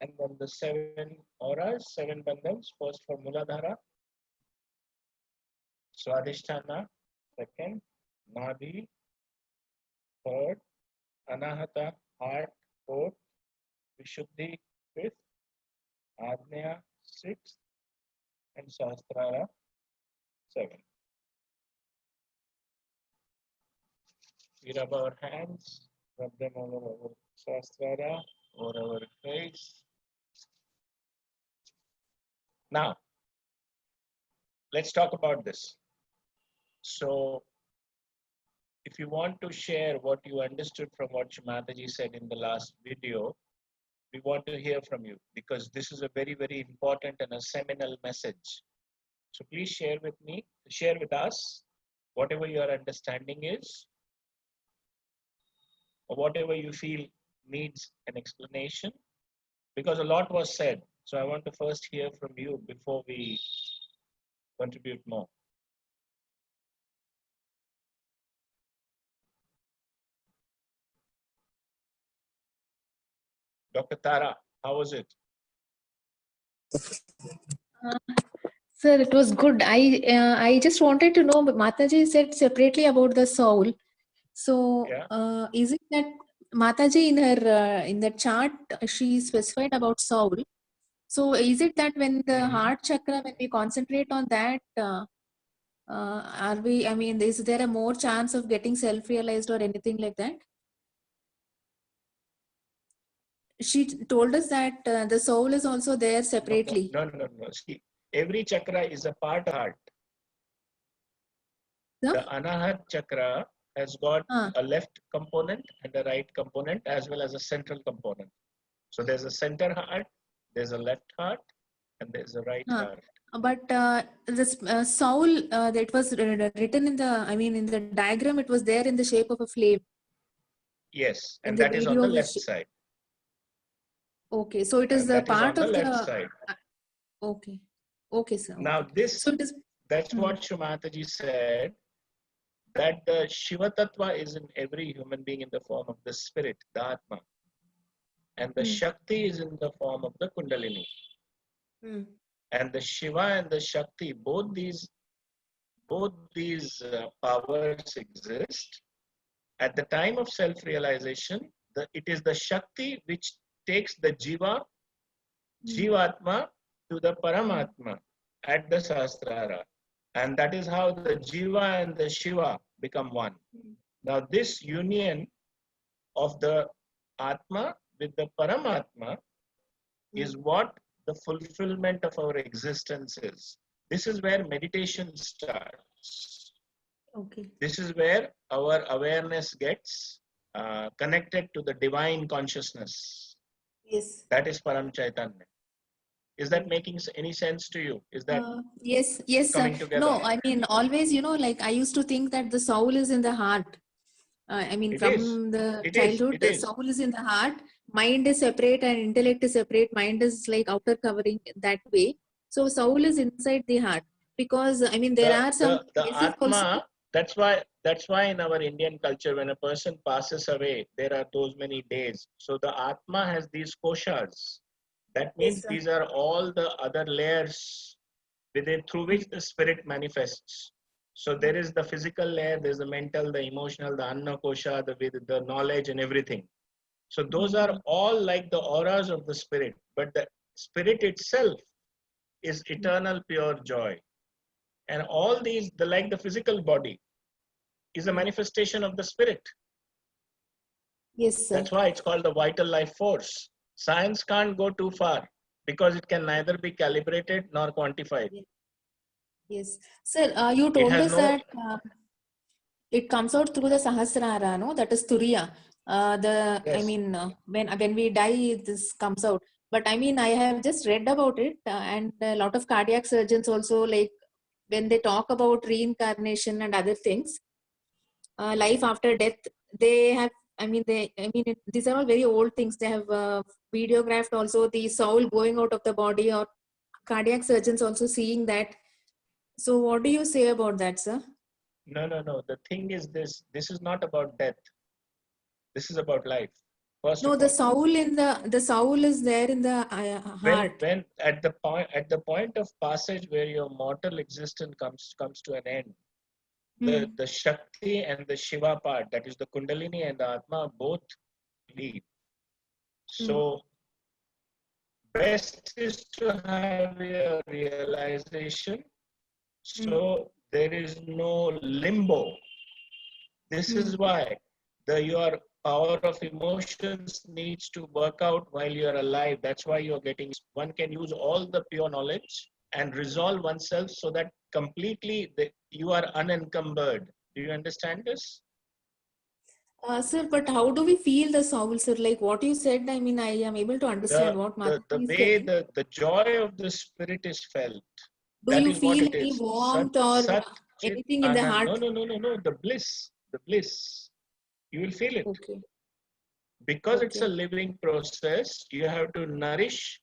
And then the 7 auras, 7 bandhans. First for Muladhara, Swadhisthana, second, Nadi, third, Anahata, heart, fourth, Vishuddhi, fifth, Agnya, sixth, and Sahasrara, 7. We rub our hands, rub them over our Sahasrara, over our face. Now, let's talk about this. So, if you want to share what you understood from what Mataji said in the last video, we want to hear from you because this is a very, very important and a seminal message. So please share with me, share with us whatever your understanding is or whatever you feel needs an explanation, because a lot was said. So I want to first hear from you before we contribute more. Dr. Tara, how was it? Sir, it was good. I just wanted to know, Mataji said separately about the soul. So, Yeah. is it that Mataji in the chart she specified about soul? So, is it that when the heart chakra, when we concentrate on that, are we? I mean, is there a more chance of getting self-realized or anything like that? She told us that the soul is also there separately. No. See, every chakra is a part of heart. Huh? The Anahat chakra has got Ah. a left component and a right component as well as a central component. So there's a center heart, there's a left heart, and there's a right heart. But this soul that was written in the, I mean, in the diagram, it was there in the shape of a flame. Yes, In and the that is on video the we left side. Okay, so it is And the that is part on of the left the. side. Okay, okay, sir. Now okay. this, So it is. that's what Shumataji said, that the Shiva Tattva is in every human being in the form of the spirit, the Atma. And the Shakti is in the form of the Kundalini. And the Shiva and the Shakti, both these powers exist. At the time of self-realization, it is the Shakti which takes the Jivatma to the Paramatma at the Sahasrara. And that is how the Jiva and the Shiva become one. Now this union of the Atma with the Paramatma is what the fulfillment of our existence is. This is where meditation starts. Okay. This is where our awareness gets connected to the divine consciousness. Yes. That is Param Chaitanya. Is that making any sense to you? Is that yes, sir. coming together? No, I mean, always, like I used to think that the soul is in the heart. I mean, from the childhood, the soul is in the heart. Mind is separate and intellect is separate. Mind is like outer covering that way. So soul is inside the heart, because I mean there are some the cases Atma. also. That's why in our Indian culture, when a person passes away, there are those many days. So the Atma has these koshas. That means these are all the other layers within through which the spirit manifests. So there is the physical layer, there's the mental, the emotional, the anna kosha, the knowledge and everything. So those are all like the auras of the spirit, but the spirit itself is eternal pure joy. And all these, like the physical body, is a manifestation of the spirit. Yes, sir. That's why it's called the vital life force. Science can't go too far because it can neither be calibrated nor quantified. Yes. Sir, you It told has us no, that it comes out through the Sahasrara, no? That is Turiya. I yes. mean, when we die, this comes out. But I mean, I have just read about it, and a lot of cardiac surgeons also, like, when they talk about reincarnation and other things, life after death, they have, these are all very old things. They have videographed also the soul going out of the body, or cardiac surgeons also seeing that. So what do you say about that, sir? No. The thing is this is not about death. This is about life. First No, of the all, soul the soul is there in the heart. when at the point of passage where your mortal existence comes to an end, the Shakti and the Shiva part, that is the Kundalini and the Atma, both leave. So best is to have a realization. So there is no limbo. This is why your power of emotions needs to work out while you're alive. That's why you're getting, one can use all the pure knowledge and resolve oneself so that completely you are unencumbered. Do you understand this? Sir, but how do we feel the soul, sir? Like what you said, I mean, I am able to understand what The Mataji is way saying. the joy of the spirit is felt. Do That you is what feel it any is. warmth or Sat Chit anything in the Anand. heart? No. The bliss. The bliss. You will feel it. Okay. Because it's a Okay. living process, you have to nourish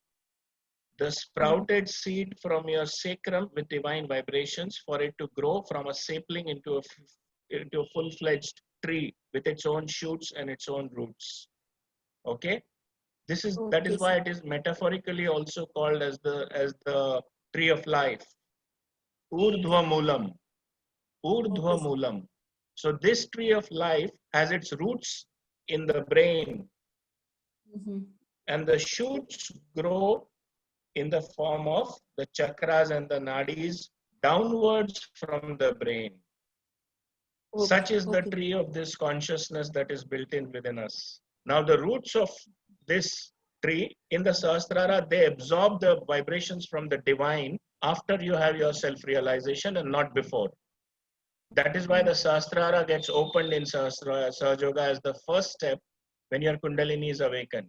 the sprouted seed from your sacrum with divine vibrations for it to grow from a sapling into a full-fledged tree with its own shoots and its own roots. Okay? That Okay, is why sir. it is metaphorically also called as the tree of life. Urdhva Moolam. Urdhva Okay, sir. Moolam. So this tree of life has its roots in the brain, and the shoots grow in the form of the chakras and the nadis downwards from the brain. Such is the Okay. tree of this consciousness that is built in within us. Now the roots of this tree in the Sahasrara, they absorb the vibrations from the divine after you have your self-realization and not before. That is why the Sahasrara gets opened in Sahaja Yoga as the first step when your Kundalini is awakened.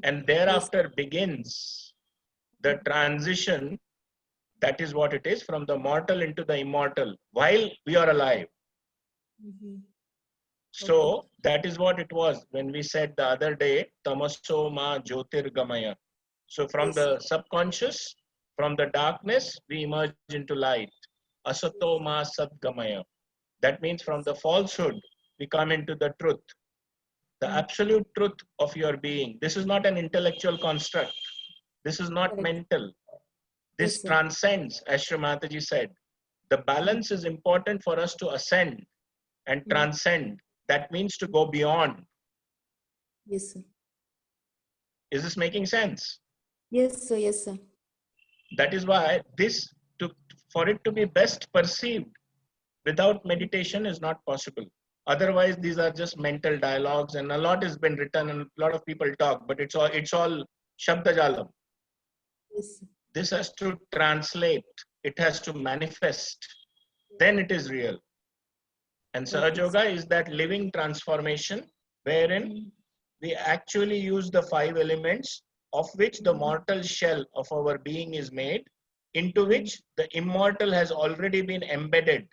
And thereafter begins the transition. That is what it is, from the mortal into the immortal while we are alive. So that is what it was when we said the other day, Tamaso ma Jyotirgamaya. So from the subconscious, from the darkness, we emerge into light. Asato ma Sadgamaya. That means from the falsehood, we come into the truth, the absolute truth of your being. This is not an intellectual construct. This is not mental. This transcends, as Shri Mataji said. The balance is important for us to ascend and transcend. That means to go beyond. Yes, sir. Is this making sense? Yes, sir. Yes, sir. That is why for it to be best perceived without meditation is not possible. Otherwise, these are just mental dialogues, and a lot has been written and a lot of people talk, but it's all Shabdajalam. Yes, sir. This has to translate. It has to manifest. Then it is real. And Sahaja Yoga is that living transformation wherein we actually use the 5 elements of which the mortal shell of our being is made, into which the immortal has already been embedded.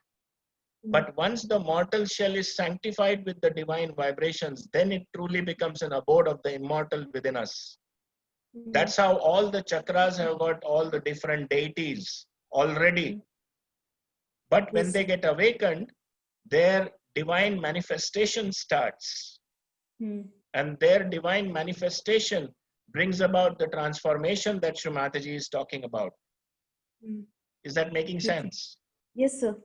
But once the mortal shell is sanctified with the divine vibrations, then it truly becomes an abode of the immortal within us. That's how all the chakras have got all the different deities already. But when they get awakened, their divine manifestation starts. And their divine manifestation brings about the transformation that Shri Mataji is talking about. Is that making sense? Yes, sir.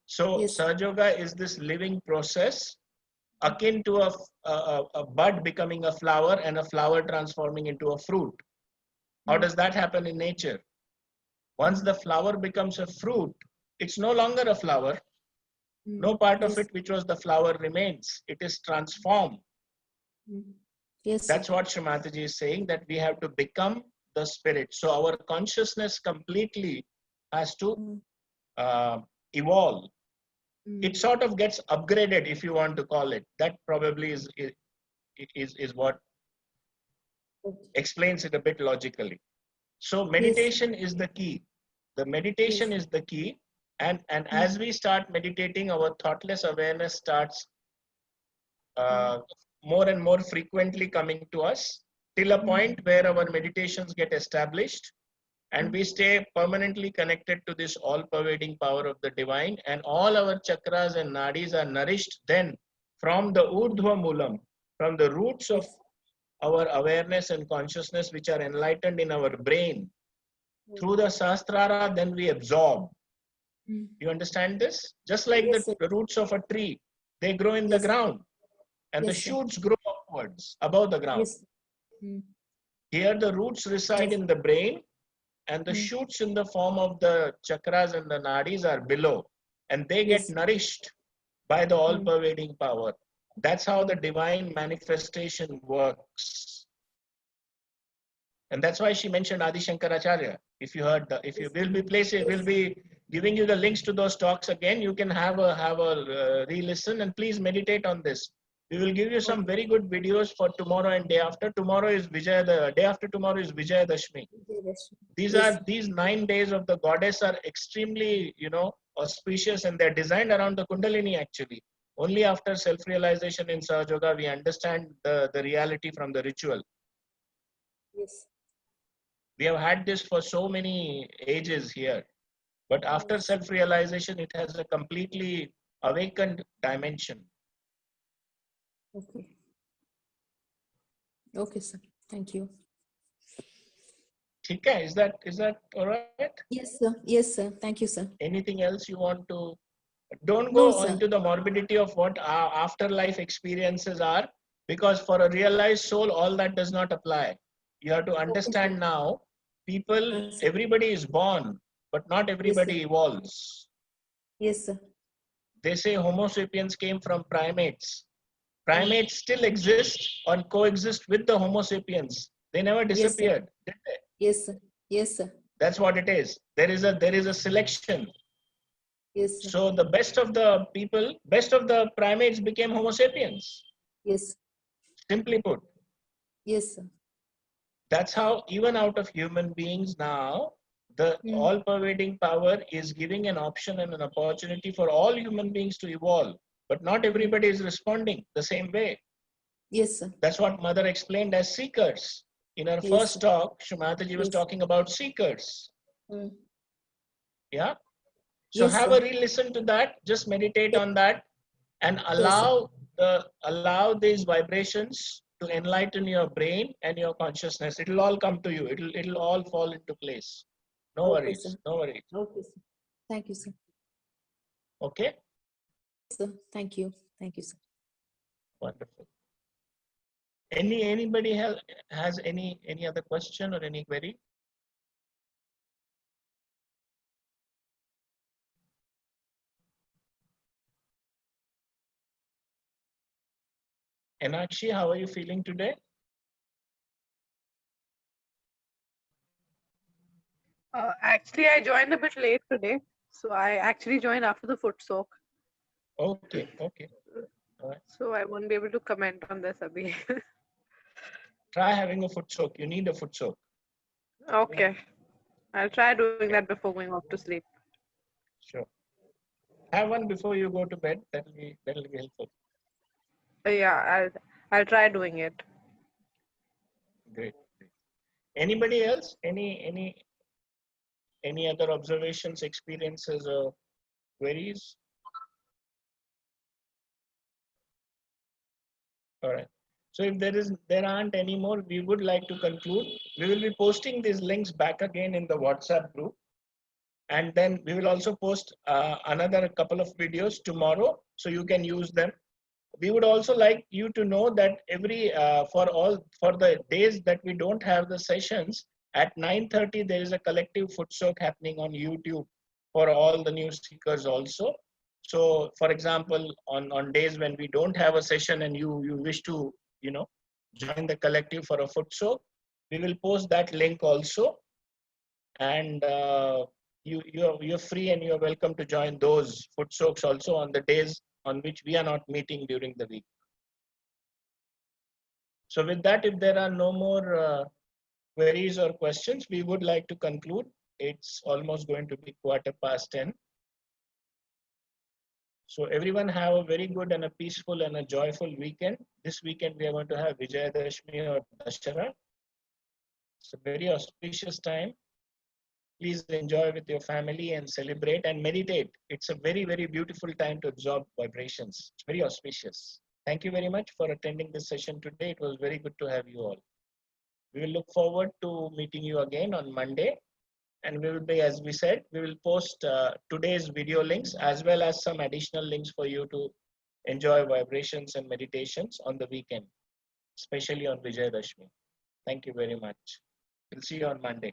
So Yes. Sahaja Yoga is this living process akin to a bud becoming a flower and a flower transforming into a fruit. How does that happen in nature? Once the flower becomes a fruit, it's no longer a flower. No part of Yes. it which was the flower remains. It is transformed. Yes. That's what Shrimataji is saying, that we have to become the spirit. So our consciousness completely has to evolve. It sort of gets upgraded, if you want to call it. That probably is what explains it a bit logically. So meditation is the key. The meditation is the key. And as we start meditating, our thoughtless awareness starts more and more frequently coming to us till a point where our meditations get established and we stay permanently connected to this all-pervading power of the divine, and all our chakras and nadis are nourished then from the urdhva moolam, from the roots of our awareness and consciousness, which are enlightened in our brain. Through the sahasrara, then we absorb. You understand this? Just like the roots of a tree, they grow in the ground and the shoots grow upwards above the ground. Here the roots reside in the brain and the shoots in the form of the chakras and the nadis are below, and they get nourished by the all-pervading power. That's how the divine manifestation works. And that's why she mentioned Adi Shankaracharya. If you heard, we'll be giving you the links to those talks again. You can have a re-listen and please meditate on this. We will give you some very good videos for tomorrow and day after. Tomorrow is Vijaya, the day after tomorrow is Vijaya Dashmi. These 9 days of the goddess are extremely, auspicious, and they're designed around the Kundalini actually. Only after self-realization in Sahaja Yoga, we understand the reality from the ritual. Yes. We have had this for so many ages here, but after self-realization, it has a completely awakened dimension. Okay. Okay, sir. Thank you. Okay, is that all right? Yes, sir. Yes, sir. Thank you, sir. Anything else you want to? Don't No, go sir. into the morbidity of what our afterlife experiences are, because for a realized soul, all that does not apply. You have to understand now, people, everybody is born, but not everybody evolves. Yes, sir. They say Homo sapiens came from primates. Primates still exist or coexist with the Homo sapiens. They never disappeared, did they? Yes, sir. Yes, sir. That's what it is. There is a selection. Yes, sir. So the best of the people, best of the primates became Homo sapiens. Yes. Simply put. Yes, sir. That's how even out of human beings now, the all-pervading power is giving an option and an opportunity for all human beings to evolve. But not everybody is responding the same way. Yes, sir. That's what Mother explained as seekers. In her first talk, Shrimataji was talking about seekers. Yeah. So have a re-listen to that. Just meditate on that, and allow these vibrations to enlighten your brain and your consciousness. It'll all come to you. It'll all fall into place. No worries. Sir. No worries. Okay, sir. Thank you, sir. Okay. Sir, thank you. Thank you, sir. Wonderful. Anybody has any other question or any query? Enakshi, how are you feeling today? Actually, I joined a bit late today. So I actually joined after the foot soak. Okay, okay. All right. So I won't be able to comment on this, Abhi. Try having a foot soak. You need a foot soak. Okay. I'll try doing that before going off to sleep. Sure. Have one before you go to bed. That'll be helpful. Yeah, I'll try doing it. Great. Anybody else? Any other observations, experiences, or queries? All right. So if there aren't any more, we would like to conclude. We will be posting these links back again in the WhatsApp group. And then we will also post another couple of videos tomorrow, so you can use them. We would also like you to know that every for the days that we don't have the sessions, at 9:30 there is a collective foot soak happening on YouTube for all the new seekers also. So for example, on days when we don't have a session and you wish to join the collective for a foot soak, we will post that link also. And you're free and you're welcome to join those foot soaks also on the days on which we are not meeting during the week. So with that, if there are no more queries or questions, we would like to conclude. It's almost going to be 10:15. So everyone have a very good and a peaceful and a joyful weekend. This weekend we are going to have Vijayadashmi or Dashara. It's a very auspicious time. Please enjoy with your family and celebrate and meditate. It's a very, very beautiful time to absorb vibrations. It's very auspicious. Thank you very much for attending this session today. It was very good to have you all. We will look forward to meeting you again on Monday. And we will be, as we said, we will post today's video links as well as some additional links for you to enjoy vibrations and meditations on the weekend, especially on Vijayadashmi. Thank you very much. We'll see you on Monday.